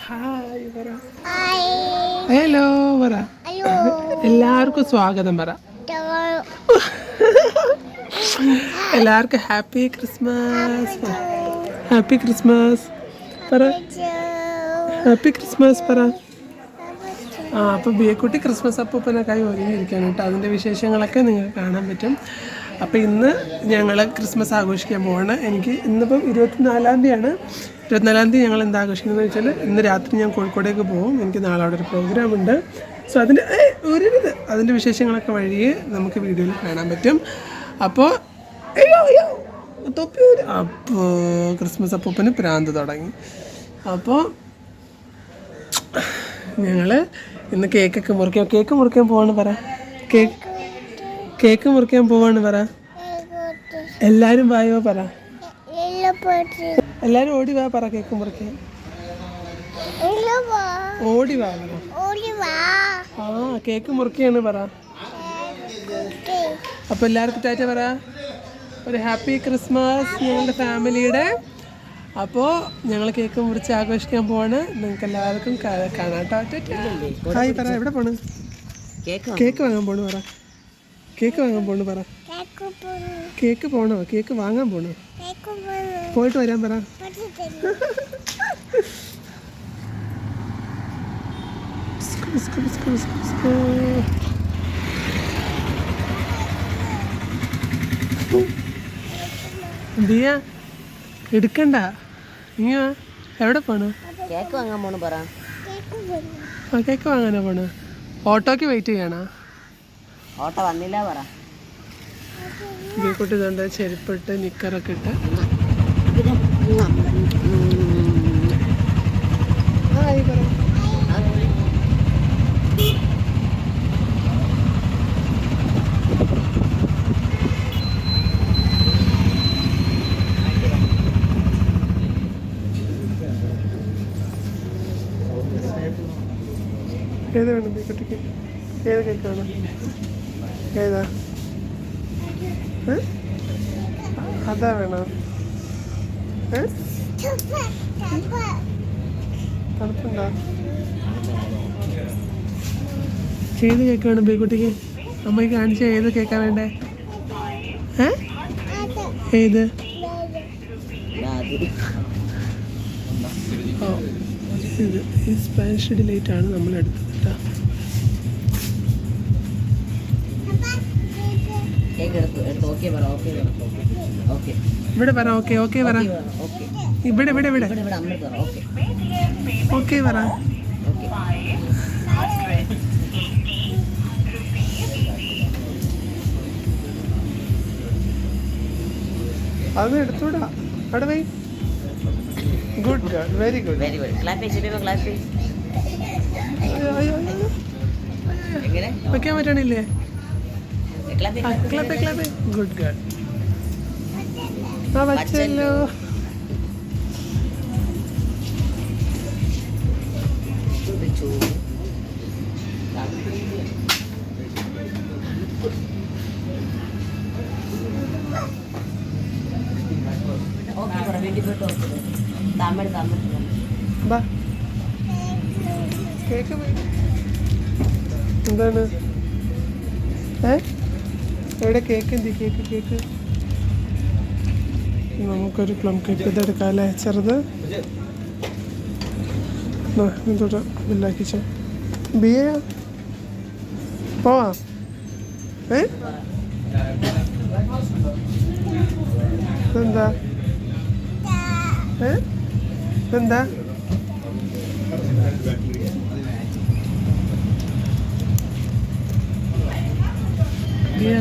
Hi പറ. Hello പറ. എല്ലാവർക്കും സ്വാഗതം പറ. എല്ലാവർക്കും ഹാപ്പി ക്രിസ്മസ്. ഹാപ്പി ക്രിസ്മസ് പറ. ഹാപ്പി ക്രിസ്മസ് പറ. അപ്പോൾ ബിയക്കുട്ടി ക്രിസ്മസ് അപ്പൂപ്പനൊക്കെയായി ഒരുങ്ങിയിരിക്കുകയാണ് കേട്ടോ. അതിൻ്റെ വിശേഷങ്ങളൊക്കെ നിങ്ങൾക്ക് കാണാൻ പറ്റും. അപ്പോൾ ഇന്ന് ഞങ്ങൾ ക്രിസ്മസ് ആഘോഷിക്കാൻ പോവാണ്. എനിക്ക് ഇന്നിപ്പം 24-ാം തീയതിയാണ്. 24-ാം തീയതി ഞങ്ങൾ എന്താ ആഘോഷിക്കുന്നത് വെച്ചാൽ ഇന്ന് രാത്രി ഞാൻ കോഴിക്കോടേക്ക് പോകും. എനിക്ക് നാളെ അവിടെ ഒരു പ്രോഗ്രാമുണ്ട്. സോ അതിൻ്റെ വിശേഷങ്ങളൊക്കെ വഴിയെ നമുക്ക് വീഡിയോയിൽ കാണാൻ പറ്റും. അപ്പോൾ അപ്പോൾ ക്രിസ്മസ് അപ്പൂപ്പന് പ്രാന്ത് തുടങ്ങി. അപ്പോൾ ഞങ്ങൾ ഇന്ന് കേക്ക് മുറിക്കാൻ പോവാണ് പറ. കേക്ക് മുറിക്കാൻ പോവാണ് പറ. എല്ലാവരും വായോ പറ. എല്ലാവരും ഓടി വാ പറ. കേക്ക് മുറിക്കാൻ ഓടി വാ പറ. ആ കേക്ക് മുറിക്കാണ് പറ. അപ്പോൾ എല്ലാവർക്കും ടാറ്റ പറ. ഒരു ഹാപ്പി ക്രിസ്മസ് ഞങ്ങളുടെ ഫാമിലിയുടെ. അപ്പോൾ ഞങ്ങൾ കേക്ക് മുറിച്ച് ആഘോഷിക്കാൻ പോവാണ്. നിങ്ങൾക്ക് എല്ലാവർക്കും കാണാട്ടോ. ഹായ് പറ. എവിടെ പോണ്? കേക്ക് വാങ്ങാൻ പോണു പറ. കേക്ക് വാങ്ങാൻ പോണു പറ. കേക്ക് പോണോ? കേക്ക് വാങ്ങാൻ പോണോ? പോയിട്ട് വരാൻ പറ. ദിയ എടുക്കണ്ട. നീ എവിടെ പോണു? കേക്ക് വാങ്ങാൻ പോണു പറ. കേക്ക് വാങ്ങാനാ പോണു. ഓട്ടോക്ക് വെയിറ്റ് ചെയ്യണോ? ഓട്ടോ വന്നില്ല പറ. ബീക്കുട്ടി ഇതുണ്ട് ചെരുപ്പിട്ട് നിക്കറൊക്കെ ഇട്ട്. ഏത് വേണം ബീക്കുട്ടിക്ക്? ഏത് കേക്കാണ്? ഏതാ? അതാ വേണോ? തണുപ്പുണ്ടോ? ഏത് കേക്കാണ് ബീക്കുട്ടിക്ക്? അമ്മയ്ക്ക് കാണിച്ച ഏത് കേക്കാ വേണ്ടേ? ഏത്? ഇത് ഈ സ്പാനിഷ് ഡിലൈറ്റ് ആണ് നമ്മൾ എടുത്തത് കേട്ടോ. ഇവിടെ പറ. ഓക്കെ പറ. ഇവിടെ ഓക്കെ പറ. അത് എടുത്തൂടാ. അവിടെ പോയി. Good girl. Very good. വെക്കാൻ പറ്റണില്ലേ? Good girl. ആ വച്ചല്ലോ. കേക്ക് എന്താണ്? എവിടെ കേക്ക്? എന്ത് കേക്ക്? നമുക്കൊരു പ്ലം കേക്ക് ഇതെടുക്കാം അല്ലേ? ചെറുത് ഇതോടെ ബില്ലാക്കിച്ച. ബിയ പോവാം. ഇതെന്താ? ഇതെന്താ? ബിയ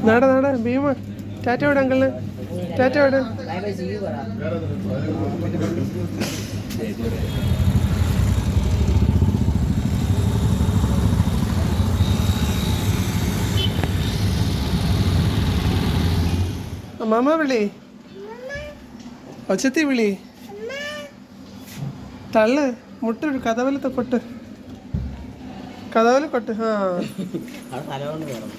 നാടാ ഭീമ. ടാറ്റ വിട് അങ്കിളിന്. ടാറ്റ വിട്. മാമ വിളി. ഒച്ചത്തി വിളി. തള്ളു. മുട്ടൊരു കഥവലത്തെ കൊട്ട്. കഥകളി കൊട്ട് ആ അവിടെ തലകൊണ്ട് കയറും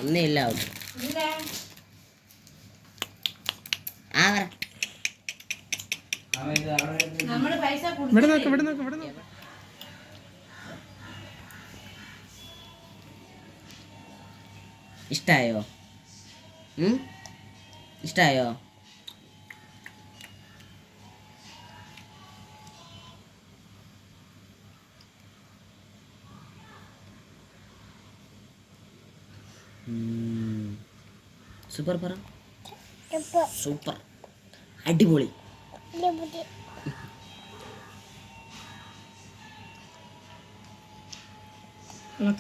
ഒന്നുമില്ല ആ പറ ഇവിടെ നോക്ക് ഇവിടെ നോക്ക് ഇവിടെ നോക്ക്. ഇഷ്ടായോ ഇഷ്ടായോ സൂപ്പർ പറ സൂപ്പർ അടിപൊളി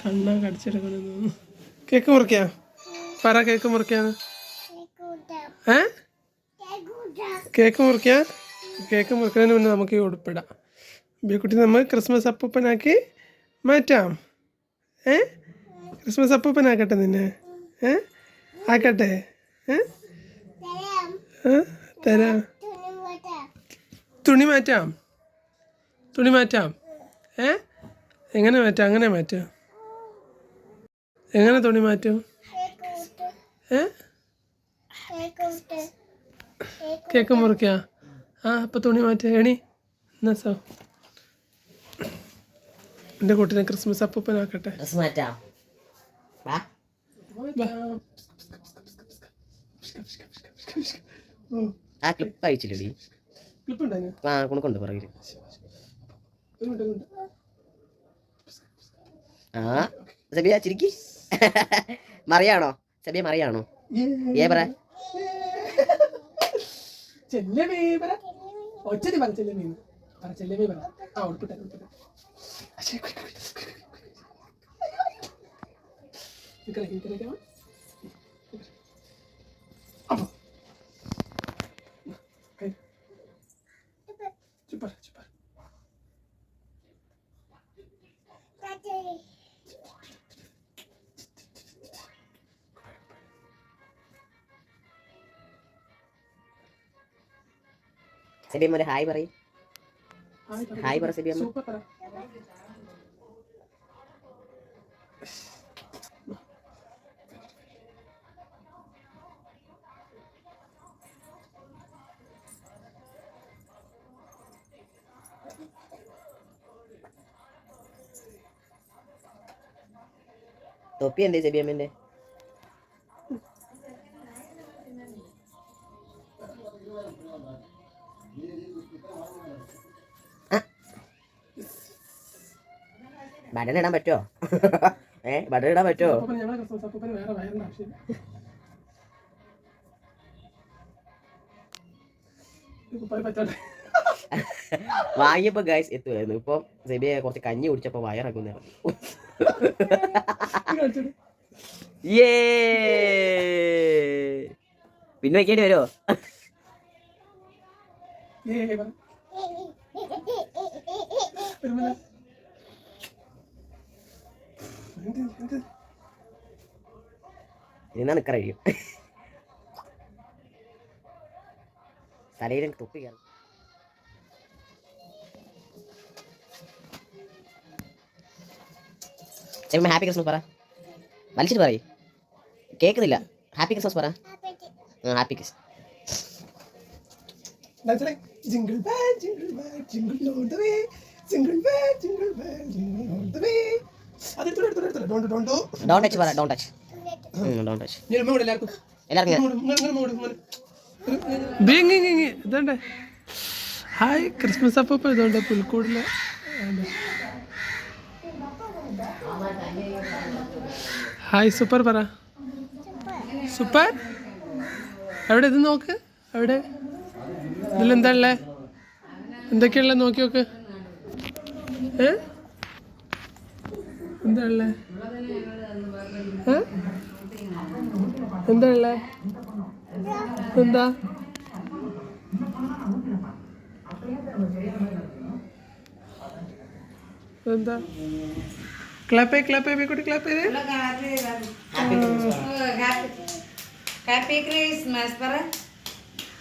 കണ്ണ കടിച്ചെടുക്കണെന്ന് കേക്ക് മുറിക്കാ പറ കേക്ക് മുറിക്കാന്ന് ഏ കേക്ക് മുറിക്കാം കേക്ക് മുറിക്കുന്നതിന് മുന്നേ നമുക്ക് ഈ ഉടുപ്പിടാം ബിക്കുട്ടി നമ്മൾ ക്രിസ്മസ് അപ്പൂപ്പനാക്കി മാറ്റാം ഏ ക്രിസ്മസ് അപ്പൂപ്പനാക്കട്ടെ നിന്നെ ഏ ആക്കട്ടെ ഏ തരാം തുണി മാറ്റാം തുണി മാറ്റാം ഏ എങ്ങനെ മാറ്റാം അങ്ങനെ മാറ്റാം എങ്ങനെ തുണി മാറ്റും ഏ കേക്ക് മുറിക്കാം ആ അപ്പം തുണി മാറ്റാം എണി എന്നാ സോ എൻ്റെ കുട്ടീനെ ക്രിസ്മസ് അപ്പൂപ്പനാക്കട്ടെ ഡ്രസ് മാറ്റാം വാ ആ ക്ലിപ്പ് അയച്ചില്ലേ ആ കുണുക്കുണ്ട് പുറകിൽ ആ സബിയ ചിരിക്കി മറിയാണോ സബിയ മറിയാണോ ഏ പറ സബിയമ്മ ഒരു ഹായ് പറയും ഹായ് പറ സബിയമ്മ തൊപ്പി എന്തേ സബിയമ്മന്റെ ബട്ടൺ ഇടാൻ പറ്റുമോ ബട്ടൺ ഇടാൻ പറ്റുമോ വാങ്ങിയപ്പോ ഗൈസ് എത്തുമായിരുന്നു ഇപ്പൊ സെബിയെ കുറച്ച് കഞ്ഞി കുടിച്ചപ്പോ വയറക്കുന്നു പിന്നെ വെക്കേണ്ടി വരുമോ എന്നാ നിക്കറ കഴിയും തലയിലും തൊപ്പി കയറും ഹാപ്പി ക്രിസ്മസ് പറ വലിച്ചിട്ട് പറയും കേൾക്കുന്നില്ല ഹാപ്പി ക്രിസ്മസ് പറ happy Christmas Jingle bell, jingle all the way. Jingle bell, jingle all the way. Don't touch പറ don't touch don't touch എല്ലാവർക്കും ഇതുണ്ട് ഹായ് ക്രിസ്മസ് അപ്പൂപ്പ ഇതുണ്ട് പുൽക്കൂടില് ഹായ് സൂപ്പർ പറ സൂപ്പർ എവിടെ ഇത് നോക്ക് എവിടെ ഇതിലെന്താ ഉള്ളേ എന്തൊക്കെയുള്ള നോക്കി നോക്ക് എന്താ ഉള്ളേ എന്താ ഉള്ളേ എന്താ എന്താ ക്ലാപ്പ് ബിക്കുട്ടി ക്ലാപ്പ് ചെയ്തേ ഹാപ്പി ക്രിസ്മസ് പറ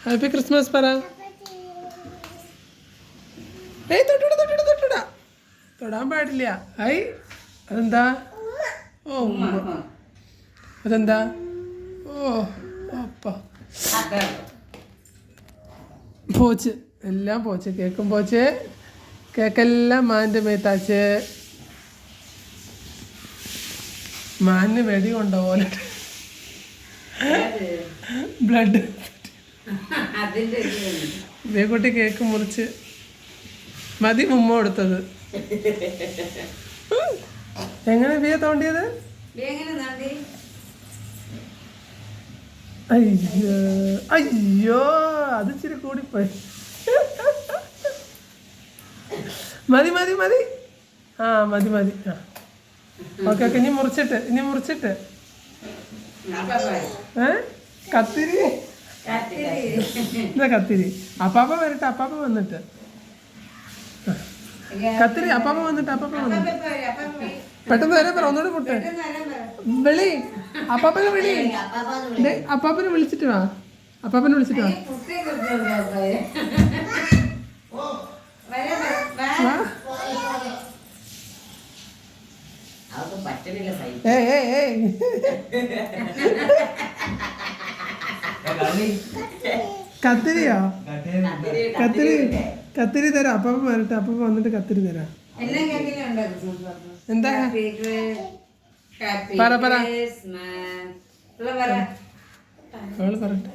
ഹാപ്പി ക്രിസ്മസ് പറ ഏയ് തൊട്ടിട തൊടാൻ പാടില്ല. ഐ അതെന്താ? ഓ അതെന്താ? ഓ അപ്പ പോച്ച് എല്ലാം പോച്ച്. കേക്കും പോച്ച്. കേക്കെല്ലാം മാൻ്റെ മേത്താച്ച്. മാനിന് വെടി കൊണ്ടോ പോലെ ബ്ലഡ്. അതിന്റെ ബേക്കുട്ടി കേക്ക് മുറിച്ച് മതി ഉമ്മ കൊടുത്തത്. എങ്ങനെ ബിയ തോണ്ടിയത്? എങ്ങനെ നന്ദി അയ്യോ അയ്യോ അത് ഇച്ചിരി കൂടിപ്പോയി. മതി മതി മതി. ആ മതി മതി. ആ ഓക്കെ ഓക്കെ. ഇനി മുറിച്ചിട്ട് കത്തിരി. എന്താ കത്തിരി? അപ്പാപ്പ വരട്ടെ. അപ്പാപ്പ വന്നിട്ട് കത്തിരി. അപ്പാപ്പ വന്നിട്ട് പെട്ടെന്ന് വരാൻ പറ. ഒന്നുകൂടെ പൊട്ടെ വിളി. അപ്പാപ്പനെ വിളി. അപ്പാപ്പനെ വിളിച്ചിട്ട് വാ. അപ്പാപ്പനെ വിളിച്ചിട്ട് വാ. കത്തിരിയോ? കത്തിരി തരാം. അപ്പാപ്പ വരട്ടെ. അപ്പാപ്പ വന്നിട്ട് കത്തിരി തരാം. എന്താ പറ പറ. അവള് പറട്ടെ.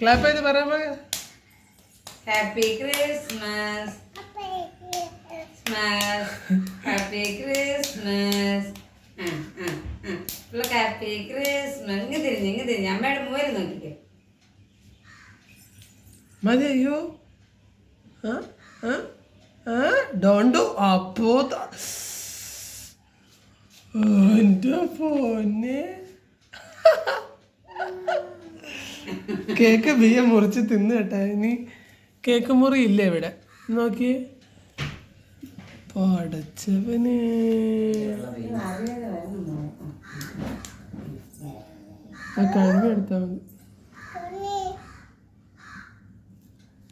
ക്ലാപ്പ് ചെയ്ത് പറ. Happy Christmas happy Christmas happy Christmas. ഇങ്ങ് തിരിഞ്ഞ് അമ്മയുടെ മൂവര് നോക്കിക്കേ. മതി. അയ്യോ ഡോണ്ടു. അപ്പോ എൻ്റെ പൊന്നെ. കേക്ക് ബിയ മുറിച്ച് തിന്ന് കേട്ടാ. ഇനി കേക്ക് മുറി ഇല്ല ഇവിടെ. നോക്കി പടച്ചവന്. ആ കഴിവ് എടുത്താൽ മതി.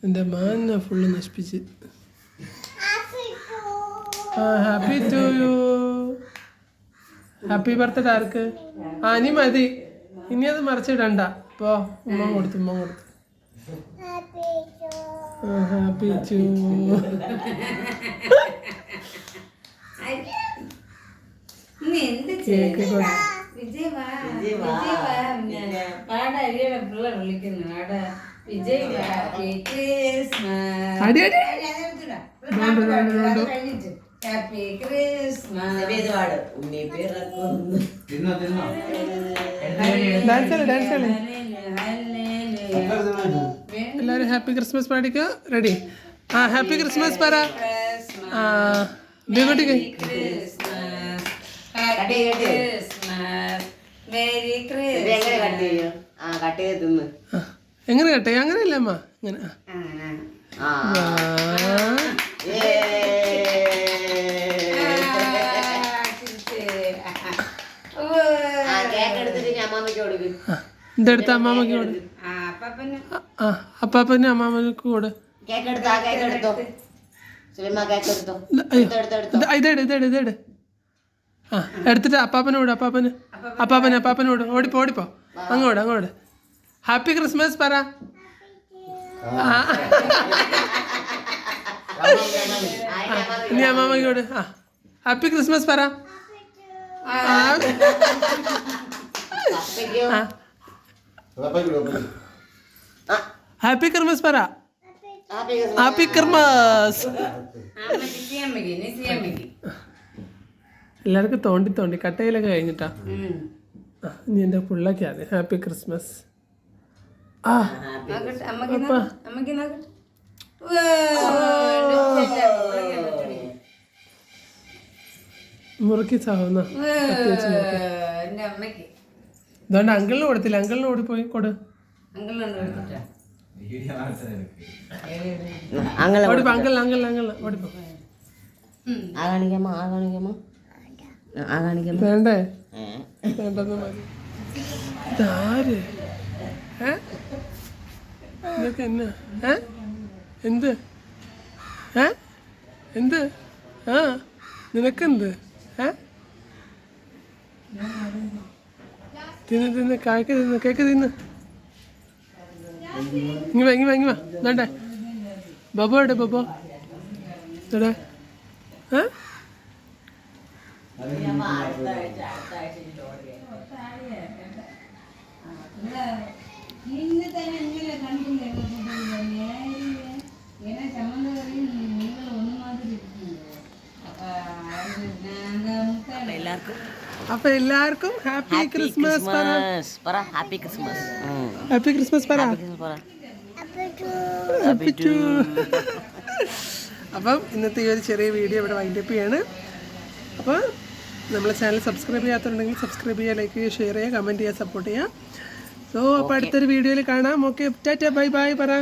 എൻ്റെ മാന ഫുള്ള് നശിപ്പിച്ച്. Happy to you. Happy birthday ആർക്ക്? ആ ഇനി മതി. ഇനി അത് മറിച്ചിടണ്ട. പോ. ഉമ്മ കൊടുത്തു. Happy to. കേക്ക് വിജയ് പാടരിയുടെ പിള്ള വിളിക്കുന്നു. ആടെ വിജയ് ഹാപ്പി ക്രിസ്മസ്. അടി അടി. Happy Christmas. എല്ലാവരും ഹാപ്പി ക്രിസ്മസ് പാടിക്കോ. റെഡി? ആ ഹാപ്പി ക്രിസ്മസ് പറ. ആ ബേക്കുട്ടിക്ക് എങ്ങനെ കട്ടെ? അങ്ങനെയല്ല അമ്മ. ഇങ്ങനെ ഇതെടുത്ത അമ്മാമ്മക്ക് കൊടു. അപ്പാപ്പന് അമ്മാമ്മക്ക് കൊടു. ഇതെട്. ആ എടുത്തിട്ട് അപ്പാപ്പനോട്. അപ്പാപ്പനോട്. ഓടിപ്പോ. അങ്ങോട്ട്. ഹാപ്പി ക്രിസ്മസ് പറ. ഇനി അമ്മാമ്മക്കോട്. ആ ഹാപ്പി ക്രിസ്മസ് പറ. ഹാപ്പി ക്രിസ്മസ് പറ. Happy Christmas. എല്ലാവർക്കും തോണ്ടി കട്ടയിലൊക്കെ കഴിഞ്ഞിട്ടാ. ഇനി എൻ്റെ പിള്ളേക്കാണ് ഹാപ്പി ക്രിസ്മസ്. ആ മുറുക്കി സാവുന്ന അതുകൊണ്ട് അങ്കിളിന് കൊടുത്തില്ല. അങ്കിളിന് ഓടിപ്പോയി കൊടു. ഓടിപ്പോ അങ്കിൾ ഓടിപ്പോ. വേണ്ടേ? വേണ്ടെന്ന് മതി. ഇതാര്? ഇതൊക്കെ എന്നാ? എന്ത്? ആ നിനക്കെന്ത് തിന്ന് തിന്ന് കായ്ക്ക് തിന്ന് കേക്ക് തിന്ന് ഇങ്ങി വാ വേണ്ടേ ബബോ എവിടെ ബബോ എവിടെ അപ്പൊ എല്ലാവർക്കും ഹാപ്പി ക്രിസ്മസ് പറ ഹാപ്പി ക്രിസ്മസ് ഹാപ്പി ക്രിസ്മസ് പറ അപ്പം ഇന്നത്തെ ഈ ഒരു ചെറിയ വീഡിയോ ഇവിടെ വൈൻഡപ്പ് ചെയ്യാണ്. അപ്പോൾ നമ്മളെ ചാനൽ സബ്സ്ക്രൈബ് ചെയ്യാത്തതുണ്ടെങ്കിൽ സബ്സ്ക്രൈബ് ചെയ്യുക, ലൈക്ക് ചെയ്യുക, ഷെയർ ചെയ്യുക, കമൻറ്റ് ചെയ്യുക, സപ്പോർട്ട് ചെയ്യുക. സോ അപ്പോൾ അടുത്തൊരു വീഡിയോയിൽ കാണാം. ഓക്കെ ടാറ്റാ ബൈ ബൈ പറ.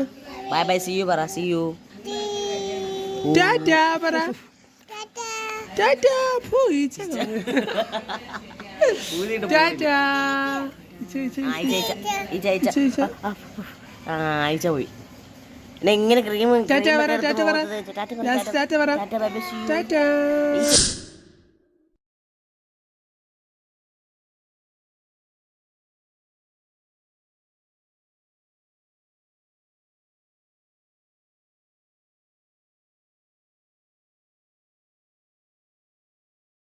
ബൈ ബൈ സീ യു പറ. സീ യു ടാറ്റാ പറ. ടാറ്റാ പോയിച്ച ടാറ്റാ അയച്ച പോയി എങ്ങനെ ക്രീം ടാറ്റാ പറ. ടാറ്റാ പറ. ടാറ്റാ പറ. ടാറ്റാ